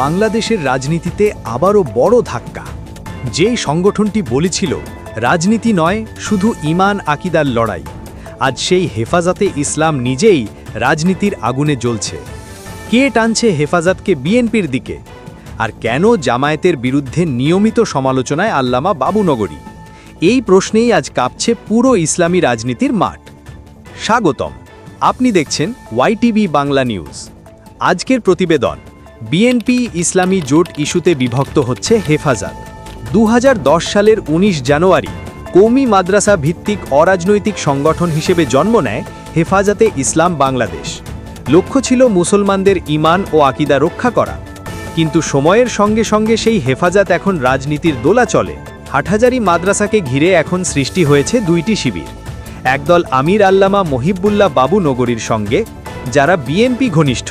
বাংলাদেশের রাজনীতিতে আবারও বড় ধাক্কা। যেই সংগঠনটি বলেছিল রাজনীতি নয়, শুধু ঈমান আকিদার লড়াই, আজ সেই হেফাজতে ইসলাম নিজেই রাজনীতির আগুনে জ্বলছে। কে টানছে হেফাজতকে বিএনপির দিকে? আর কেন জামায়াতের বিরুদ্ধে নিয়মিত সমালোচনায় আল্লামা বাবুনগরী? এই প্রশ্নেই আজ কাঁপছে পুরো ইসলামী রাজনীতির মাঠ। স্বাগতম, আপনি দেখছেন ওয়াইটিভি বাংলা নিউজ। আজকের প্রতিবেদন, বিএনপি ইসলামী জোট ইস্যুতে বিভক্ত হচ্ছে হেফাজত। 2010 সালের 19 জানুয়ারি কওমি মাদ্রাসা ভিত্তিক অরাজনৈতিক সংগঠন হিসেবে জন্ম নেয় হেফাজতে ইসলাম বাংলাদেশ। লক্ষ্য ছিল মুসলমানদের ঈমান ও আকীদা রক্ষা করা। কিন্তু সময়ের সঙ্গে সঙ্গে সেই হেফাজত এখন রাজনীতির দোলাচলে। হাটহাজারী মাদ্রাসাকে ঘিরে এখন সৃষ্টি হয়েছে দুইটি শিবির। একদল আমির আল্লামা মহিবুল্লাহ বাবুনগরীর সঙ্গে, যারা বিএনপি ঘনিষ্ঠ।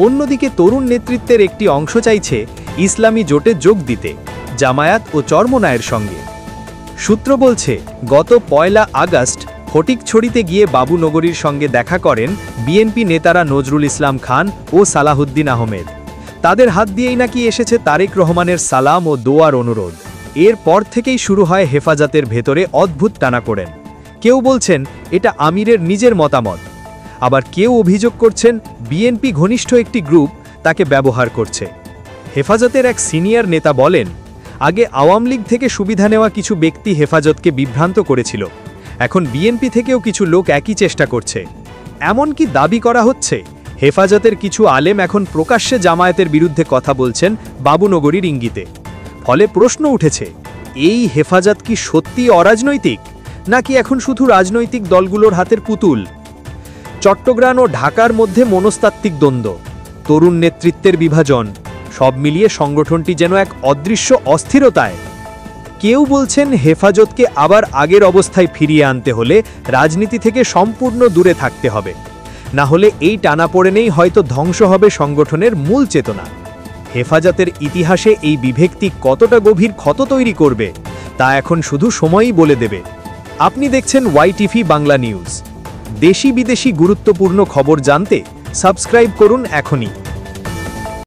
অন্যদিকে তরুণ নেতৃত্বের একটি অংশ চাইছে ইসলামী জোটে যোগ দিতে, জামায়াত ও চরমোনায়ের সঙ্গে। সূত্র বলছে, গত 1 আগস্ট ফটিকছড়িতে গিয়ে বাবুনগরীর সঙ্গে দেখা করেন বিএনপি নেতারা নজরুল ইসলাম খান ও সালাহুদ্দিন আহমেদ। তাদের হাত দিয়েই নাকি এসেছে তারেক রহমানের সালাম ও দোয়ার অনুরোধ। এরপর থেকেই শুরু হয় হেফাজতের ভেতরে অদ্ভুত টানাপোড়েন। কেউ বলছেন এটা আমিরের নিজের মতামত, আবার কেউ অভিযোগ করছেন বিএনপি ঘনিষ্ঠ একটি গ্রুপ তাকে ব্যবহার করছে। হেফাজতের এক সিনিয়র নেতা বলেন, আগে আওয়ামী লীগ থেকে সুবিধা নেওয়া কিছু ব্যক্তি হেফাজতকে বিভ্রান্ত করেছিল, এখন বিএনপি থেকেও কিছু লোক একই চেষ্টা করছে। এমনকি দাবি করা হচ্ছে হেফাজতের কিছু আলেম এখন প্রকাশ্যে জামায়াতের বিরুদ্ধে কথা বলছেন বাবুনগরীর ইঙ্গিতে। ফলে প্রশ্ন উঠেছে, এই হেফাজত কি সত্যি অরাজনৈতিক, নাকি এখন শুধু রাজনৈতিক দলগুলোর হাতের পুতুল? চট্টগ্রাম ও ঢাকার মধ্যে মনস্তাত্ত্বিক দ্বন্দ্ব, তরুণ নেতৃত্বের বিভাজন, সব মিলিয়ে সংগঠনটি যেন এক অদৃশ্য অস্থিরতায়। কেউ বলছেন হেফাজতকে আবার আগের অবস্থায় ফিরিয়ে আনতে হলে রাজনীতি থেকে সম্পূর্ণ দূরে থাকতে হবে, না হলে এই টানাপোড়েনেই হয়তো ধ্বংস হবে সংগঠনের মূল চেতনা। হেফাজতের ইতিহাসে এই বিভক্তি কতটা গভীর ক্ষত তৈরি করবে তা এখন শুধু সময়ই বলে দেবে। আপনি দেখছেন ওয়াইটিভি বাংলা নিউজ। দেশি বিদেশি গুরুত্বপূর্ণ খবর জানতে সাবস্ক্রাইব করুন এখনই।